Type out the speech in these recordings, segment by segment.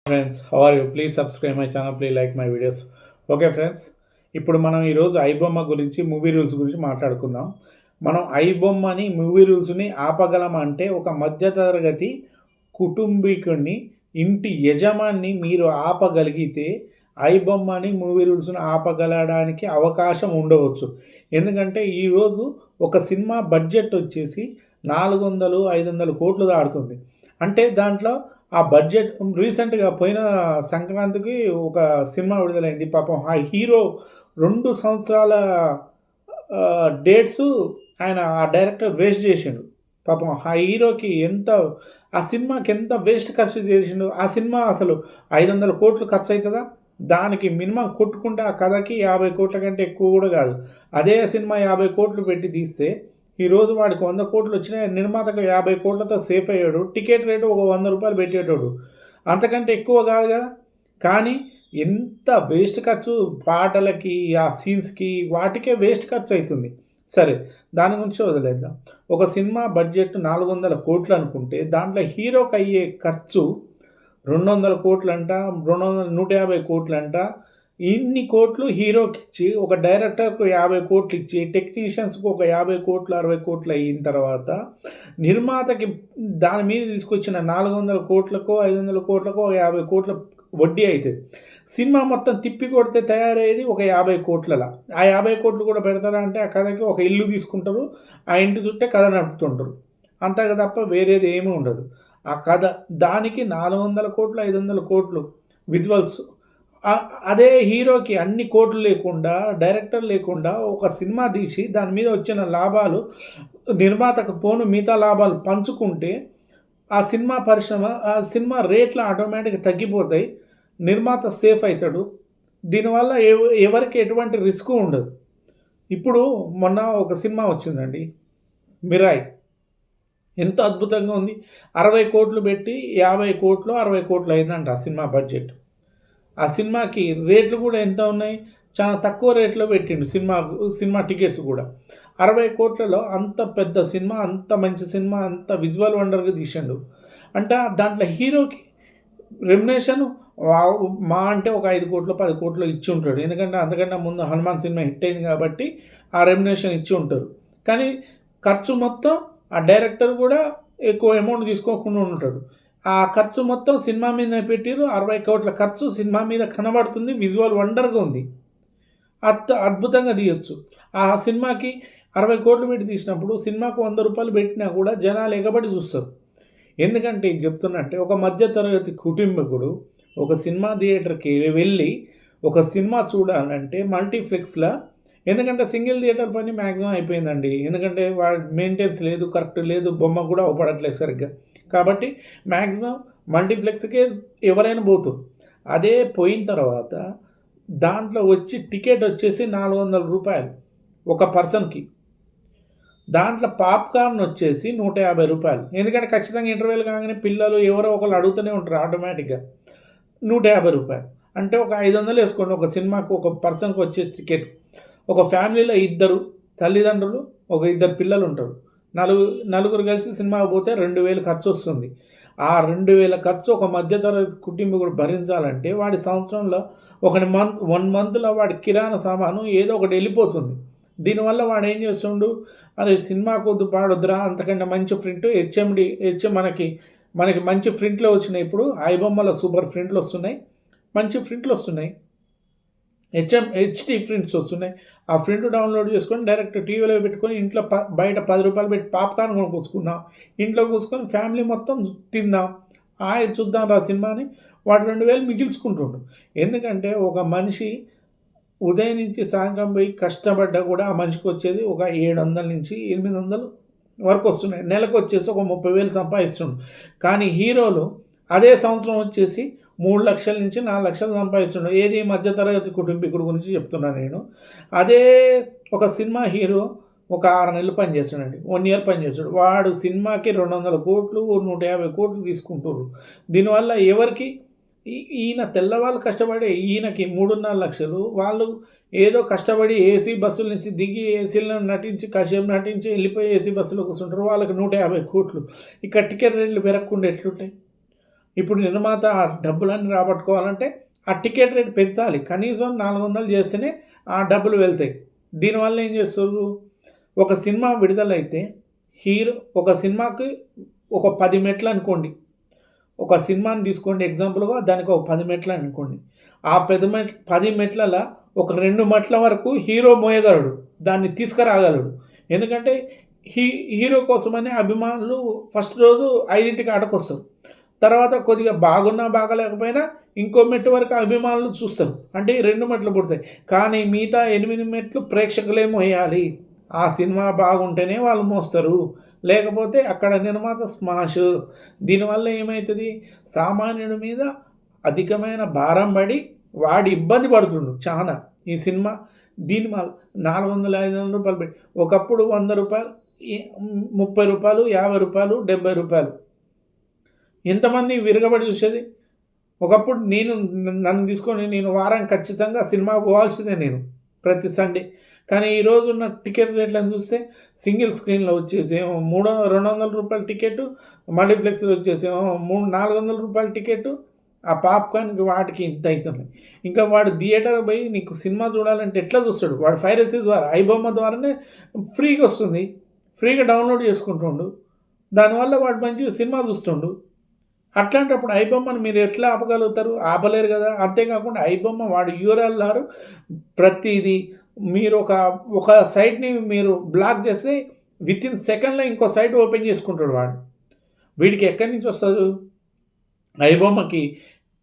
Friends, how are you? Please subscribe my channel, please like my videos. Okay friends, ఇప్పుడు మనం ఈరోజు ఐబొమ్మ గురించి, movie rules గురించి మాట్లాడుకుందాం. మనం ఐబొమ్మని, మూవీ రూల్స్ని ఆపగలమంటే ఒక మధ్యతరగతి కుటుంబీకుడిని, ఇంటి యజమాని మీరు ఆపగలిగితే ఐబొమ్మని, మూవీ రూల్స్ని ఆపగలడానికి అవకాశం ఉండవచ్చు. ఎందుకంటే ఈరోజు ఒక సినిమా బడ్జెట్ వచ్చేసి 400, 500 కోట్లు దాటుతుంది. అంటే దాంట్లో ఆ బడ్జెట్ రీసెంట్‌గా పోయిన సంక్రాంతికి ఒక సినిమా విడుదలైంది. పాపం ఆ హీరో 2 సంవత్సరాల డేట్సు ఆయన ఆ డైరెక్టర్ వేస్ట్ చేసిండు. పాపం ఆ హీరోకి ఆ సినిమాకి ఎంత వేస్ట్ ఖర్చు చేసిండు. ఆ సినిమా అసలు 500 కోట్లు ఖర్చయితదా? దానికి మినిమమ్ కొట్టుకుంటే ఆ కథకి 50 కోట్ల కంటే ఎక్కువ కూడా కాదు. అదే సినిమా 50 కోట్లు పెట్టి తీస్తే ఈరోజు వాడికి 100 కోట్లు వచ్చినాయి. నిర్మాతకు 50 కోట్లతో సేఫ్ అయ్యాడు. టికెట్ రేటు ఒక ₹100 పెట్టేటోడు. అంతకంటే ఎక్కువ కాదు కదా! కానీ ఎంత వేస్ట్ ఖర్చు పాటలకి, ఆ సీన్స్‌కి వాటికే వేస్ట్ ఖర్చు అవుతుంది. సరే, దాని గురించి వదిలేద్దాం. ఒక సినిమా బడ్జెట్ 400 కోట్లు అనుకుంటే దాంట్లో హీరోకి అయ్యే ఖర్చు 200 కోట్లంట, 150 కోట్లంట. ఇన్ని కోట్లు హీరోకిచ్చి, ఒక డైరెక్టర్‌కు 50 కోట్లు ఇచ్చి, టెక్నీషియన్స్‌కి ఒక 50 కోట్లు, 60 కోట్లు అయిన తర్వాత నిర్మాతకి దాని మీద తీసుకొచ్చిన 400 కోట్లకో, 500 కోట్లకో 50 కోట్ల వడ్డీ అయితది. సినిమా మొత్తం తిప్పి కొడితే తయారయ్యేది ఒక 50 కోట్లలా. ఆ 50 కోట్లు కూడా పెడతారా అంటే ఆ కథకి ఒక ఇల్లు తీసుకుంటారు. ఆ ఇంటి చుట్టే కథ నడుపుతుంటారు. అంతకు తప్ప వేరేది ఏమీ ఉండదు. ఆ కథ దానికి 400 కోట్లు, 500 కోట్లు విజువల్స్. అదే హీరోకి అన్ని కోట్లు లేకుండా, డైరెక్టర్ లేకుండా ఒక సినిమా తీసి దాని మీద వచ్చిన లాభాలు నిర్మాతకు పోను మిగతా లాభాలు పంచుకుంటే ఆ సినిమా పరిశ్రమ, ఆ సినిమా రేట్లు ఆటోమేటిక్‌గా తగ్గిపోతాయి. నిర్మాత సేఫ్ అవుతాడు. దీనివల్ల ఎవరికి ఎటువంటి రిస్క్ ఉండదు. ఇప్పుడు మొన్న ఒక సినిమా వచ్చిందండి, 'మిరాయ్'. ఎంత అద్భుతంగా ఉంది. 60 కోట్లు పెట్టి 50 కోట్లో, 60 కోట్లు అయిందంట ఆ సినిమా బడ్జెట్. ఆ సినిమాకి రేట్లు కూడా ఎంత ఉన్నాయి? చాలా తక్కువ రేట్‌లో పెట్టిండు సినిమా టికెట్స్ కూడా. 60 కోట్లలో అంత పెద్ద సినిమా, అంత మంచి సినిమా, అంత విజువల్ వండర్‌గా తీసిండు. అంటే దాంట్లో హీరోకి రెమ్యునరేషన్ మా అంటే ఒక 5 కోట్లో, 10 కోట్లో ఇచ్చి ఉంటాడు. ఎందుకంటే అంతకన్నా ముందు 'హనుమాన్' సినిమా హిట్ అయింది కాబట్టి ఆ రెమ్యునరేషన్ ఇచ్చి ఉంటారు. కానీ ఖర్చు మొత్తం ఆ డైరెక్టర్ కూడా ఎక్కువ అమౌంట్ తీసుకోకుండా ఉంటాడు. ఆ ఖర్చు మొత్తం సినిమా మీదనే పెట్టిర్రు. 60 కోట్ల ఖర్చు సినిమా మీద కనబడుతుంది. విజువల్ వండర్‌గా ఉంది. అద్భుతంగా తీయొచ్చు. ఆ సినిమాకి 60 కోట్లు పెట్టి తీసినప్పుడు సినిమాకు ₹100 పెట్టినా కూడా జనాలు ఎగబడి చూస్తారు. ఎందుకంటే ఇది చెప్తున్నట్టే, ఒక మధ్య తరగతి కుటుంబకుడు ఒక సినిమా థియేటర్‌కి వెళ్ళి ఒక సినిమా చూడాలంటే మల్టీప్లెక్స్‌ల, ఎందుకంటే సింగిల్ థియేటర్ పని మ్యాక్సిమం అయిపోయిందండి. ఎందుకంటే వాడి మెయింటెనెన్స్ లేదు, కరెక్ట్ లేదు, బొమ్మ కూడా అవపడట్లేదు సరిగ్గా. కాబట్టి మ్యాక్సిమం మల్టీప్లెక్స్‌కే ఎవరైనా పోతుర్రు. అదే పోయిన తర్వాత దాంట్లో వచ్చి టికెట్ వచ్చేసి ₹400 ఒక పర్సన్‌కి. దాంట్లో పాప్‌కార్న్ వచ్చేసి ₹150. ఎందుకంటే ఖచ్చితంగా ఇంటర్వెల్ కాగానే పిల్లలు ఎవరో ఒకళ్ళు అడుగుతూనే ఉంటారు ఆటోమేటిక్‌గా. ₹150 అంటే ఒక 500 వేసుకోండి ఒక సినిమాకు, ఒక పర్సన్‌కి వచ్చే టికెట్. ఒక ఫ్యామిలీలో ఇద్దరు తల్లిదండ్రులు, ఒక ఇద్దరు పిల్లలు ఉంటారు. నలుగురు కలిసి సినిమాకి పోతే 2000 ఖర్చు వస్తుంది. ఆ 2000 ఖర్చు ఒక మధ్యతరగతి కుటుంబీకుడు భరించాలంటే వాడి సంవత్సరంలో 1 మంత్‌లో వాడి కిరాణా సామాను ఏదో ఒకటి వెళ్ళిపోతుంది. దీనివల్ల వాడు ఏం చేస్తుండు, అరే సినిమాకొద్దు పాడొద్దురా, అంతకంటే మంచి ప్రింట్ మనకి మంచి ప్రింట్‌లో వచ్చినాయి. ఇప్పుడు ఐబొమ్మలో సూపర్ ప్రింట్లు వస్తున్నాయి. మంచి ప్రింట్లు వస్తున్నాయి. హెచ్‌డి ప్రింట్స్ వస్తున్నాయి. ఆ ప్రింట్ డౌన్లోడ్ చేసుకొని డైరెక్ట్ టీవీలో పెట్టుకొని ఇంట్లో బయట ₹10 పెట్టి పాప్‌కార్న్ కొనుక్కొచ్చుకుందాం. ఇంట్లో కూర్చొని ఫ్యామిలీ మొత్తం తిందాం. చూద్దాం రా సినిమా అని వాడు 2000 మిగిల్చుకుంటుండు. ఎందుకంటే ఒక మనిషి ఉదయం నుంచి సాయంత్రం పోయి కష్టపడ్డా కూడా ఆ మనిషికి వచ్చేది ఒక 700-800 వరకు వస్తున్నాయి. నెలకొచ్చేసి ఒక 30,000 సంపాదిస్తుండు. కానీ హీరోలు అదే సంవత్సరం వచ్చేసి 3,00,000-4,00,000 సంపాదిస్తుండు. ఏది మధ్యతరగతి కుటుంబీకుడు గురించి చెప్తున్నాను నేను. అదే ఒక సినిమా హీరో ఒక 6 నెలలు పనిచేస్తాడండి. 1 ఇయర్ పనిచేస్తాడు. వాడు సినిమాకి 200 కోట్లు, 150 కోట్లు తీసుకుంటుర్రు. దీనివల్ల ఎవరికి ఈయన తెల్లవాళ్ళు కష్టపడి ఈయనకి 3.5 లక్షలు, వాళ్ళు ఏదో కష్టపడి ఏసీ బస్సుల నుంచి దిగి ఏసీలో నటించి కాసేపు నటించి వెళ్ళిపోయి ఏసీ బస్సులో కూర్చుంటారు. వాళ్ళకి 150 కోట్లు. ఇక్కడ టికెట్ రేట్లు పెరగకుండా ఎట్లుంటాయి? ఇప్పుడు నిర్మాత ఆ డబ్బులన్నీ రాబట్టుకోవాలంటే ఆ టికెట్ రేట్ పెంచాలి. కనీసం 400 చేస్తేనే ఆ డబ్బులు వెళ్తాయి. దీనివల్ల ఏం చేస్తుర్రు, ఒక సినిమా విడుదలైతే ఒక సినిమాకి ఒక 10 మెట్లు అనుకోండి. ఒక సినిమాని తీసుకోండి ఎగ్జాంపుల్‌గా, దానికి ఒక 10 మెట్లు అనుకోండి. ఆ 10 మెట్లల ఒక 2 మెట్ల వరకు హీరో మోయగలడు. దాన్ని తీసుకురాగలడు. ఎందుకంటే హీరో కోసమని అభిమానులు ఫస్ట్ రోజు 5కి ఆటకొస్తారు. తర్వాత కొద్దిగా బాగున్నా బాగాలేకపోయినా ఇంకో మెట్టు వరకు అభిమానులు చూస్తారు. అంటే ఈ 2 మెట్లు పుడతాయి. కానీ మిగతా 8 మెట్లు ప్రేక్షకులే మోయాలి. ఆ సినిమా బాగుంటేనే వాళ్ళు మోస్తారు. లేకపోతే అక్కడ నిర్మాత స్మాష్. దీనివల్ల ఏమైతది, సామాన్యుడి మీద అధికమైన భారం పడి వాడు ఇబ్బంది పడుతుండు చానా. ఈ సినిమా దీనివల్ల 400, 500 రూపాయలు పెట్టి ఒకప్పుడు రూ. 100 ఈ రూ. 30, రూ. 50, రూ. 70. ఎంతమంది విరగబడి చూసేది. ఒకప్పుడు నన్ను తీసుకొని నేను వారానికి ఖచ్చితంగా సినిమా పోవాల్సిందే నేను ప్రతి సండే. కానీ ఈరోజున్న టికెట్ రేట్లను చూస్తే సింగిల్ స్క్రీన్‌లో వచ్చేసేమో 200 రూపాయల టికెట్టు, మల్టీప్లెక్స్‌లో వచ్చేసేమో 400 రూపాయల టికెట్టు. ఆ పాప్‌కార్న్‌కి వాటికి ఇంత అయితున్నాయి. ఇంకా వాడు థియేటర్‌కి పోయి నీకు సినిమా చూడాలంటే ఎట్లా చూస్తాడు? వాడు పైరసీ ద్వారా ఐబొమ్మ ద్వారానే ఫ్రీగా వస్తుంది. ఫ్రీగా డౌన్లోడ్ చేసుకుంటుండు. దానివల్ల వాడు మంచిగా సినిమా చూస్తుండు. అట్లాంటప్పుడు ఐబొమ్మను మీరు ఎట్లా ఆపగలుగుతారు? ఆపలేరు కదా! అంతేకాకుండా ఐబొమ్మ వాడు యూఆర్ఎల్ ద్వారా ప్రతీది మీరు ఒక సైట్‌ని మీరు బ్లాక్ చేస్తే వితిన్ సెకండ్‌లో ఇంకో సైట్ ఓపెన్ చేసుకుంటాడు వాడు. వీడికి ఎక్కడి నుంచి వస్తది? ఐబొమ్మకి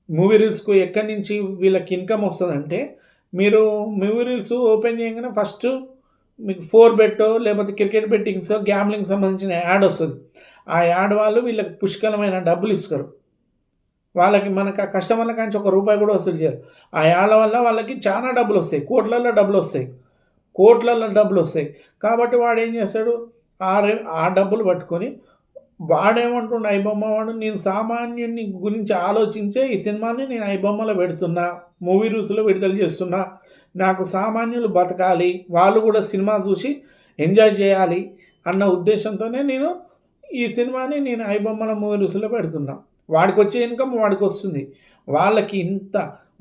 మూవీ రీల్స్‌కు ఎక్కడి నుంచి వీళ్ళకి ఇన్‌కమ్ వస్తదంటే, మీరు మూవీ రీల్స్ ఓపెన్ చేయంగానే ఫస్టు మీకు 4 బెట్టో లేకపోతే క్రికెట్ బెట్టింగ్సో, గ్యామ్లింగ్‌కి సంబంధించిన యాడ్ వస్తది. ఆ యాడ్ వాళ్ళు వీళ్ళకి పుష్కలమైన డబ్బులు ఇస్తారు. వాళ్ళకి మనకు కస్టమర్ల కాంచి ఒక రూపాయి కూడా వసూలు చేయరు. ఆ యాడ్ల వల్ల వాళ్ళకి చాలా డబ్బులొస్తాయి. కోట్లల్లో డబ్బులొస్తాయి. కోట్లల్లో డబ్బులొస్తాయి. కాబట్టి వాడేం చేస్తాడు, ఆ డబ్బులు పట్టుకొని వాడేమంటుండు ఐబొమ్మ వాడు, నేను సామాన్యుని గురించి ఆలోచించే ఈ సినిమాని నేను ఐబొమ్మలో పెడుతున్నా, మూవీ రూల్స్‌లో విడుదల చేస్తున్నా. నాకు సామాన్యులు బతకాలి, వాళ్ళు కూడా సినిమా చూసి ఎంజాయ్ చేయాలి అన్న ఉద్దేశంతోనే నేను ఈ సినిమాని నేను ఐబొమ్మల మూవీ రూల్స్‌లో పెడుతున్నా. వాడికొచ్చే ఇన్‌కమ్ వాడికొస్తుంది.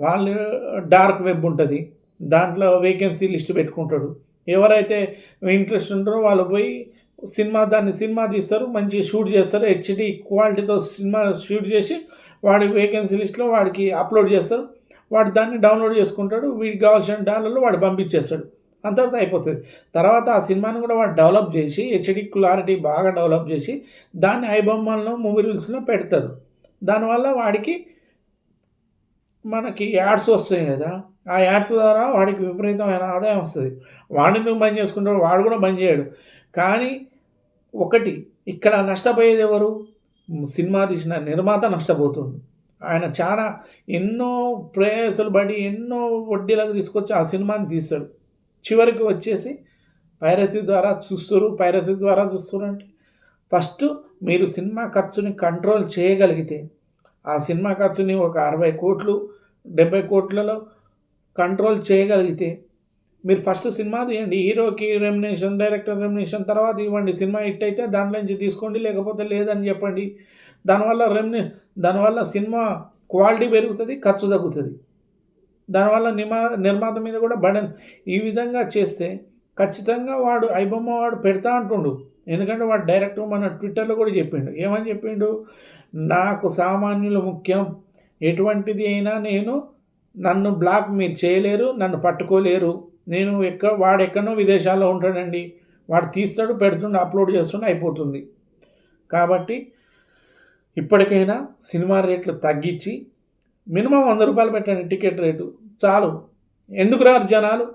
వాళ్ళు డార్క్ వెబ్ ఉంటది. దాంట్లో వేకెన్సీ లిస్ట్ పెట్టుకుంటాడు. ఎవరైతే ఇంట్రెస్ట్ ఉంటారో వాళ్ళు పోయి సినిమా తీస్తారు. మంచిగా షూట్ చేస్తారు. హెచ్‌డీ క్వాలిటీతో సినిమా షూట్ చేసి వాడి వేకెన్సీ లిస్ట్‌లో వాడికి అప్‌లోడ్ చేస్తారు. వాడు దాన్ని డౌన్‌లోడ్ చేసుకుంటాడు. వీడికి కావాల్సిన డాలర్లు వాడు పంపించేస్తాడు. అంతటితో అయిపోతది. తర్వాత ఆ సినిమాని కూడా వాడు డెవలప్ చేసి హెచ్‌డీ క్లారిటీ బాగా డెవలప్ చేసి దాన్ని ఐబొమ్మల్లో మూవీ రూల్స్‌లో పెడతాడు. దానివల్ల వాడికి మనకి యాడ్స్ వస్తాయి కదా! ఆ యాడ్స్ ద్వారా వాడికి విపరీతమైన ఆదాయం వస్తది. వాడెందుకు బంద్ చేసుకుంటాడు? వాడు కూడా బంద్ చేయడు. కానీ ఒకటి ఇక్కడ నష్టపోయేది ఎవరు? సినిమా తీసిన నిర్మాత నష్టపోతుండు. ఆయన చాలా ఎన్నో ప్రయాసలు పడి ఎన్నో వడ్డీలకు తీసుకొచ్చి ఆ సినిమాని తీస్తాడు. చివరికి వచ్చేసి పైరసీ ద్వారా చూస్తుర్రంటే ఫస్టు మీరు సినిమా ఖర్చుని కంట్రోల్ చేయగలిగితే, ఆ సినిమా ఖర్చుని ఒక 60,00,00,000, 70,00,00,000లలో కంట్రోల్ చేయగలిగితే, మీరు ఫస్ట్ సినిమా తీయండి. హీరోకి రెమ్యునరేషన్, డైరెక్టర్ రెమ్యునరేషన్ తర్వాత ఇవ్వండి. సినిమా హిట్ అయితే దాంట్లో నుంచి తీసుకోండి, లేకపోతే లేదని చెప్పండి. దానివల్ల సినిమా క్వాలిటీ పెరుగుతది, ఖర్చు తగ్గుతది. దానివల్ల నిర్మాత మీద కూడా బర్డెన్. ఈ విధంగా చేస్తే ఖచ్చితంగా వాడు ఐబొమ్మ వాడు పెడతా అంటుండు. ఎందుకంటే వాడు డైరెక్ట్ మన ట్విట్టర్‌లో కూడా చెప్పిండు. ఏమని చెప్పిండు? నాకు సామాన్యులు ముఖ్యం. ఎటువంటిది అయినా నన్ను బ్లాక్ మీరు చేయలేరు, నన్ను పట్టుకోలేరు. వాడెక్కడనో విదేశాల్లో ఉంటాడండి. వాడు తీస్తాడు, పెడుతుండు, అప్‌లోడ్ చేస్తుండు, అయిపోతుంది. కాబట్టి ఇప్పటికైనా సినిమా రేట్లు తగ్గించి మినిమమ్ రూ. 100 పెట్టండి టికెట్ రేటు చాలు. ఎందుకు రారు జనాలు?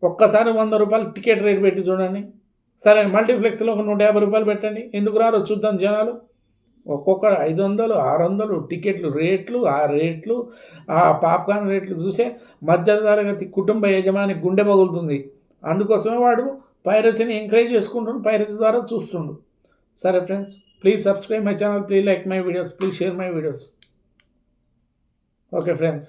ఒక్కసారి రూ. 100 టికెట్ రేట్ పెట్టి చూడండి. సరే మల్టీప్లెక్స్‌లో ఒక రూ. 150 పెట్టండి. ఎందుకు రారో చూద్దాం జనాలు. ఒక్కొక్కడు 500, 600 టికెట్లు రేట్లు, ఆ పాప్‌కార్న్ రేట్లు చూసే మధ్య తరగతి కుటుంబ యజమాని గుండె పగులుతుంది. అందుకోసమే వాడు పైరసీని ఎంకరేజ్ చేసుకుంటుండు. పైరసీ ద్వారా చూస్తుండు. సరే friends, please subscribe my channel, please like my videos, please share my videos. Okay friends.